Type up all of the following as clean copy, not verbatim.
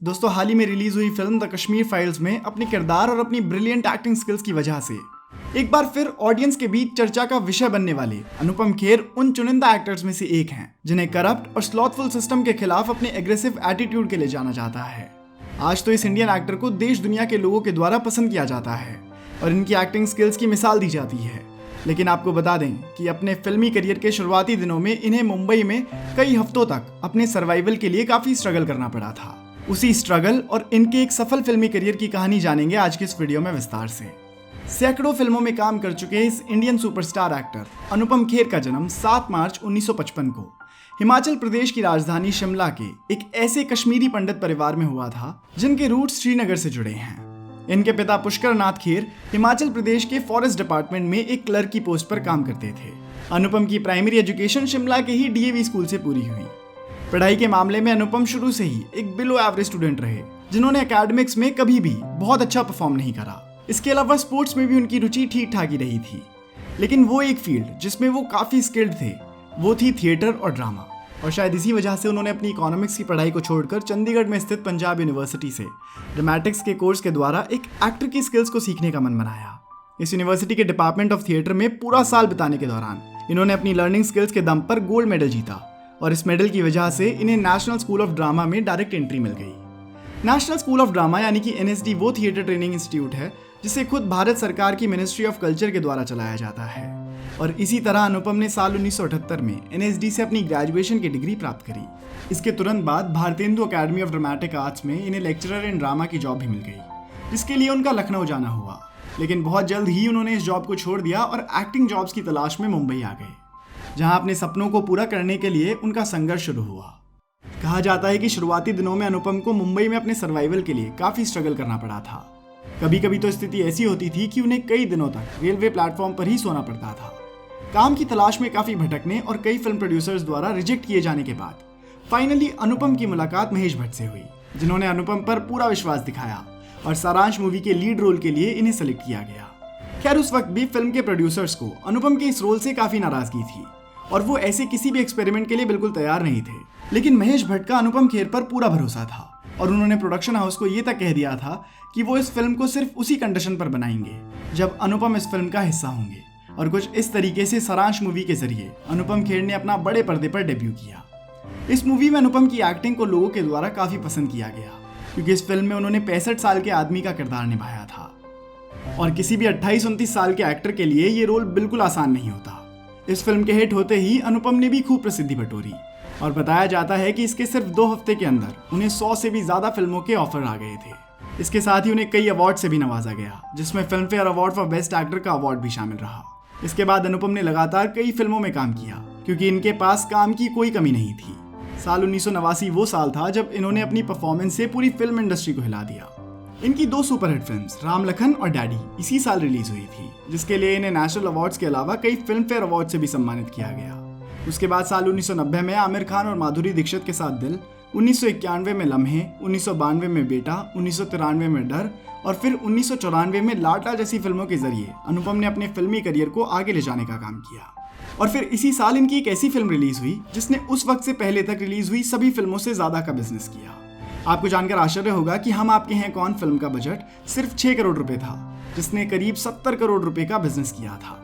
दोस्तों, हाल ही में रिलीज हुई फिल्म द कश्मीर फाइल्स में अपने किरदार और अपनी ब्रिलियंट एक्टिंग स्किल्स की वजह से एक बार फिर ऑडियंस के बीच चर्चा का विषय बनने वाले अनुपम खेर उन चुनिंदा एक्टर्स में से एक हैं जिन्हें करप्ट और स्लॉथफुल सिस्टम के खिलाफ अपने एग्रेसिव एटीट्यूड के लिए जाना जाता है। आज तो इस इंडियन एक्टर को देश दुनिया के लोगों के द्वारा पसंद किया जाता है और इनकी एक्टिंग स्किल्स की मिसाल दी जाती है। लेकिन आपको बता दें कि अपने फिल्मी करियर के शुरुआती दिनों में इन्हें मुंबई में कई हफ्तों तक अपने सर्वाइवल के लिए काफी स्ट्रगल करना पड़ा था। उसी स्ट्रगल और इनके एक सफल फिल्मी करियर की कहानी जानेंगे आज के इस वीडियो में विस्तार से। सैकड़ों फिल्मों में काम कर चुके इस Indian superstar actor Anupam Kher का जन्म 7 मार्च 1955 को हिमाचल प्रदेश की राजधानी शिमला के एक ऐसे कश्मीरी पंडित परिवार में हुआ था जिनके रूट्स श्रीनगर से जुड़े हैं। इनके पिता पुष्कर नाथ खेर हिमाचल प्रदेश के फॉरेस्ट डिपार्टमेंट में एक क्लर्क की पोस्ट पर काम करते थे। अनुपम की प्राइमरी एजुकेशन शिमला के ही डीएवी स्कूल से पूरी हुई। पढ़ाई के मामले में अनुपम शुरू से ही एक बिलो एवरेज स्टूडेंट रहे जिन्होंने एकेडमिक्स में कभी भी बहुत अच्छा परफॉर्म नहीं करा। इसके अलावा स्पोर्ट्स में भी उनकी रुचि ठीक ठाक ही रही थी, लेकिन वो एक फील्ड जिसमें वो काफ़ी स्किल्ड थे वो थी थिएटर और ड्रामा। और शायद इसी वजह से उन्होंने अपनी इकोनॉमिक्स की पढ़ाई को छोड़कर चंडीगढ़ में स्थित पंजाब यूनिवर्सिटी से ड्रामेटिक्स के कोर्स के द्वारा एक एक्टर की स्किल्स को सीखने का मन बनाया। इस यूनिवर्सिटी के डिपार्टमेंट ऑफ थिएटर में पूरा साल बिताने के दौरान इन्होंने अपनी लर्निंग स्किल्स के दम पर गोल्ड मेडल जीता और इस मेडल की वजह से इन्हें नेशनल स्कूल ऑफ ड्रामा में डायरेक्ट एंट्री मिल गई। नेशनल स्कूल ऑफ ड्रामा यानी कि एनएसडी वो थिएटर ट्रेनिंग इंस्टीट्यूट है जिसे खुद भारत सरकार की मिनिस्ट्री ऑफ कल्चर के द्वारा चलाया जाता है। और इसी तरह अनुपम ने साल 1978 में एनएसडी से अपनी ग्रेजुएशन की डिग्री प्राप्त करी। इसके तुरंत बाद Bharatendu academy of dramatic arts में इन्हें लेक्चरर इन ड्रामा की जॉब भी मिल गई, जिसके लिए उनका लखनऊ जाना हुआ। लेकिन बहुत जल्द ही उन्होंने इस जॉब को छोड़ दिया और एक्टिंग जॉब्स की तलाश में मुंबई आ गए, जहां अपने सपनों को पूरा करने के लिए उनका संघर्ष शुरू हुआ। कहा जाता है कि शुरुआती दिनों में अनुपम को मुंबई में अपने सर्वाइवल के लिए काफी स्ट्रगल करना पड़ा था। कभी कभी तो स्थिति ऐसी होती थी कि उन्हें कई दिनों तक रेलवे प्लेटफॉर्म पर ही सोना पड़ता था। काम की तलाश में काफी भटकने और कई फिल्म प्रोड्यूसर्स द्वारा रिजेक्ट किए जाने के बाद फाइनली अनुपम की मुलाकात महेश भट्ट से हुई, जिन्होंने अनुपम पर पूरा विश्वास दिखाया और सारांश मूवी के लीड रोल के लिए इन्हें सेलेक्ट किया गया। खैर, उस वक्त भी फिल्म के प्रोड्यूसर्स को अनुपम के इस रोल से काफी नाराजगी थी और वो ऐसे किसी भी एक्सपेरिमेंट के लिए बिल्कुल तैयार नहीं थे। लेकिन महेश भट्ट का अनुपम खेर पर पूरा भरोसा था और उन्होंने प्रोडक्शन हाउस को ये तक कह दिया था कि वो इस फिल्म को सिर्फ उसी कंडीशन पर बनाएंगे जब अनुपम इस फिल्म का हिस्सा होंगे। और कुछ इस तरीके से सारांश मूवी के जरिए अनुपम खेर ने अपना बड़े पर्दे पर डेब्यू किया। इस मूवी में अनुपम की एक्टिंग को लोगों के द्वारा काफी पसंद किया गया, क्योंकि इस फिल्म में उन्होंने 65 साल के आदमी का किरदार निभाया था और किसी भी 28-29 साल के एक्टर के लिए ये रोल बिल्कुल आसान नहीं होता। इस फिल्म के हिट होते ही अनुपम ने भी खूब प्रसिद्धि बटोरी और बताया जाता है कि इसके सिर्फ 2 हफ्ते के अंदर उन्हें 100 से भी ज्यादा फिल्मों के ऑफर आ गए थे। इसके साथ ही उन्हें कई अवार्ड से भी नवाजा गया, जिसमें film fair award for best actor का अवार्ड भी शामिल रहा। इसके बाद अनुपम ने लगातार कई फिल्मों में काम किया, क्योंकि इनके पास काम की कोई कमी नहीं थी। साल 1989 वो साल था जब इन्होंने अपनी परफॉर्मेंस से पूरी फिल्म इंडस्ट्री को हिला दिया। इनकी 2 सुपरहिट फिल्म्स राम लखन और डैडी इसी साल रिलीज हुई थी, जिसके लिए इन्हें नेशनल अवार्ड्स के अलावा कई फिल्म फेयर अवार्ड से भी सम्मानित किया गया। उसके बाद साल 1990 में आमिर खान और माधुरी दीक्षित के साथ दिल, 1991 में लम्हे, 1992 में बेटा, 1993 में डर और फिर 1994 में लाडला जैसी फिल्मों के जरिए अनुपम ने अपने फिल्मी करियर को आगे ले जाने का काम किया। और फिर इसी साल इनकी एक ऐसी फिल्म रिलीज हुई जिसने उस वक्त से पहले तक रिलीज हुई सभी फिल्मों से ज्यादा का बिजनेस किया। आपको जानकर आश्चर्य होगा कि हम आपके हैं कौन फिल्म का बजट सिर्फ 6 करोड़ रुपए था, जिसने करीब 70 करोड़ रुपए का बिजनेस किया था।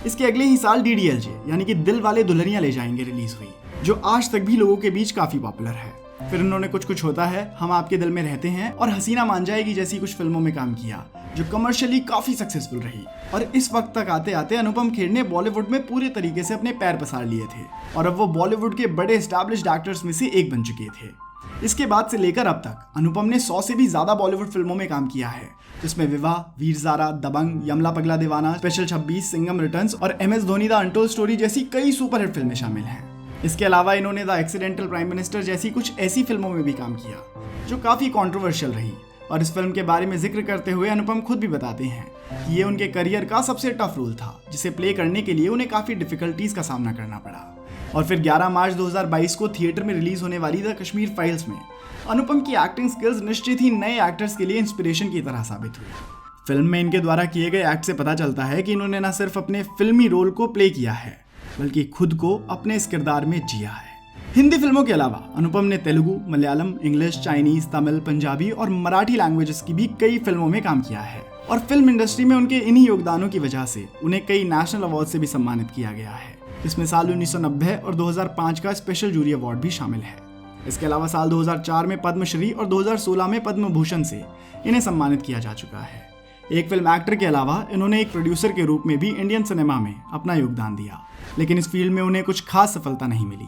इसके अगले ही साल डीडीएलजे यानी कि दिल वाले दुल्हनिया ले जाएंगे रिलीज हुई, जो आज तक भी लोगों के बीच काफी पॉपुलर है। फिर उन्होंने कुछ कुछ होता है, हम आपके दिल में रहते हैं और हसीना मान जाएगी जैसी कुछ फिल्मों में काम किया, जो कमर्शियली काफी सक्सेसफुल रही। और इस वक्त तक आते आते अनुपम खेर ने बॉलीवुड में पूरे तरीके से अपने पैर पसार लिए थे और अब वो बॉलीवुड के बड़े एस्टैब्लिश्ड एक्टर्स में से एक बन चुके थे। इसके बाद से लेकर अब तक अनुपम ने 100 से भी ज्यादा बॉलीवुड फिल्मों में काम किया है, जिसमें विवाह, वीर ज़ारा, दबंग, यमला पगला दीवाना, स्पेशल 26, सिंघम रिटर्न्स और MS Dhoni the untold story जैसी कई सुपरहिट फिल्में शामिल हैं। इसके अलावा इन्होंने द एक्सीडेंटल प्राइम मिनिस्टर जैसी कुछ ऐसी फिल्मों में भी काम किया जो काफी कंट्रोवर्शियल रही। और इस फिल्म के बारे में जिक्र करते हुए अनुपम खुद भी बताते हैं कि ये उनके करियर का सबसे टफ रोल था, जिसे प्ले करने के लिए उन्हें काफी डिफिकल्टीज का सामना करना पड़ा। और फिर 11 मार्च 2022 को थिएटर में रिलीज होने वाली द कश्मीर फाइल्स में अनुपम की एक्टिंग स्किल्स निश्चित ही नए एक्टर्स के लिए इंस्पिरेशन की तरह साबित हुई। फिल्म में इनके द्वारा किए गए एक्ट से पता चलता है कि इन्होंने न सिर्फ अपने फिल्मी रोल को प्ले किया है, बल्कि खुद को अपने इस किरदार में जिया है। हिंदी फिल्मों के अलावा अनुपम ने तेलुगु, मलयालम, इंग्लिश, चाइनीज, तमिल, पंजाबी और मराठी लैंग्वेजेस की भी कई फिल्मों में काम किया है और फिल्म इंडस्ट्री में उनके इन्हीं योगदानों की वजह से उन्हें कई नेशनल अवार्ड से भी सम्मानित किया गया है। इसमें साल 1990 और 2005 का स्पेशल जूरी अवार्ड भी शामिल है। इसके अलावा साल 2004 में पद्मश्री और 2016 में पद्म भूषण से इन्हें सम्मानित किया जा चुका है। एक फिल्म एक्टर के अलावा इन्होंने एक प्रोड्यूसर के रूप में भी इंडियन सिनेमा में अपना योगदान दिया, लेकिन इस फील्ड में उन्हें कुछ खास सफलता नहीं मिली।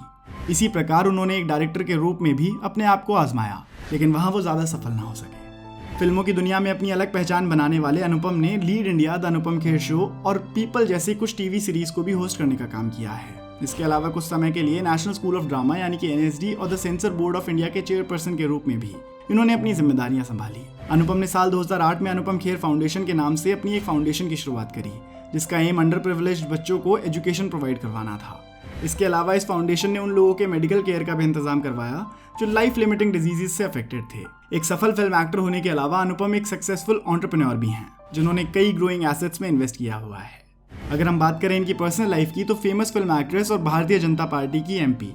इसी प्रकार उन्होंने एक डायरेक्टर के रूप में भी अपने आप को आजमाया, लेकिन वहां वो ज्यादा सफल ना हो सके। फिल्मों की दुनिया में अपनी अलग पहचान बनाने वाले अनुपम ने lead India, the Anupam Kher show और पीपल जैसे कुछ टीवी सीरीज को भी होस्ट करने का काम किया है। इसके अलावा कुछ समय के लिए नेशनल स्कूल ऑफ ड्रामा यानी कि NSD और the sensor board of India के चेयरपर्सन के रूप में भी इन्होंने अपनी जिम्मेदारियां संभाली। अनुपम ने साल 2008 में अनुपम खेर फाउंडेशन के नाम से अपनी एक फाउंडेशन की शुरुआत करी, जिसका एम अंडर प्रिविलेज्ड बच्चों को एजुकेशन प्रोवाइड करवाना था। इसके अलावा इस फाउंडेशन ने उन लोगों के मेडिकल केयर का भी इंतजाम करवाया जो लाइफ लिमिटिंग डिजीजेस से अफेक्टेड थे। एक सफल फिल्म एक्टर होने के अलावा अनुपम एक सक्सेसफुल एंटरप्रेन्योर भी हैं, जिन्होंने कई ग्रोइंग एसेट्स में इन्वेस्ट किया हुआ है। अगर हम बात करें इनकी पर्सनल लाइफ की, तो फेमस फिल्म एक्ट्रेस और भारतीय जनता पार्टी की MP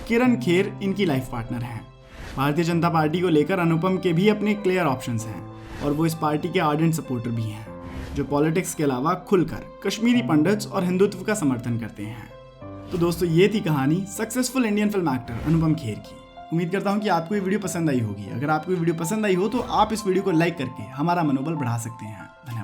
किरण खेर इनकी लाइफ पार्टनर हैं। भारतीय जनता पार्टी को लेकर अनुपम के भी अपने क्लियर ऑप्शंस हैं और वो इस पार्टी के आर्डेंट सपोर्टर भी हैं, जो पॉलिटिक्स के अलावा खुलकर कश्मीरी पंडित्स और हिंदुत्व का समर्थन करते हैं। तो दोस्तों, ये थी कहानी successful Indian film actor Anupam Kher की। उम्मीद करता हूँ कि आपको ये वीडियो पसंद आई होगी। अगर आपको ये वीडियो पसंद आई हो तो आप इस वीडियो को लाइक करके हमारा मनोबल बढ़ा सकते हैं। धन्यवाद।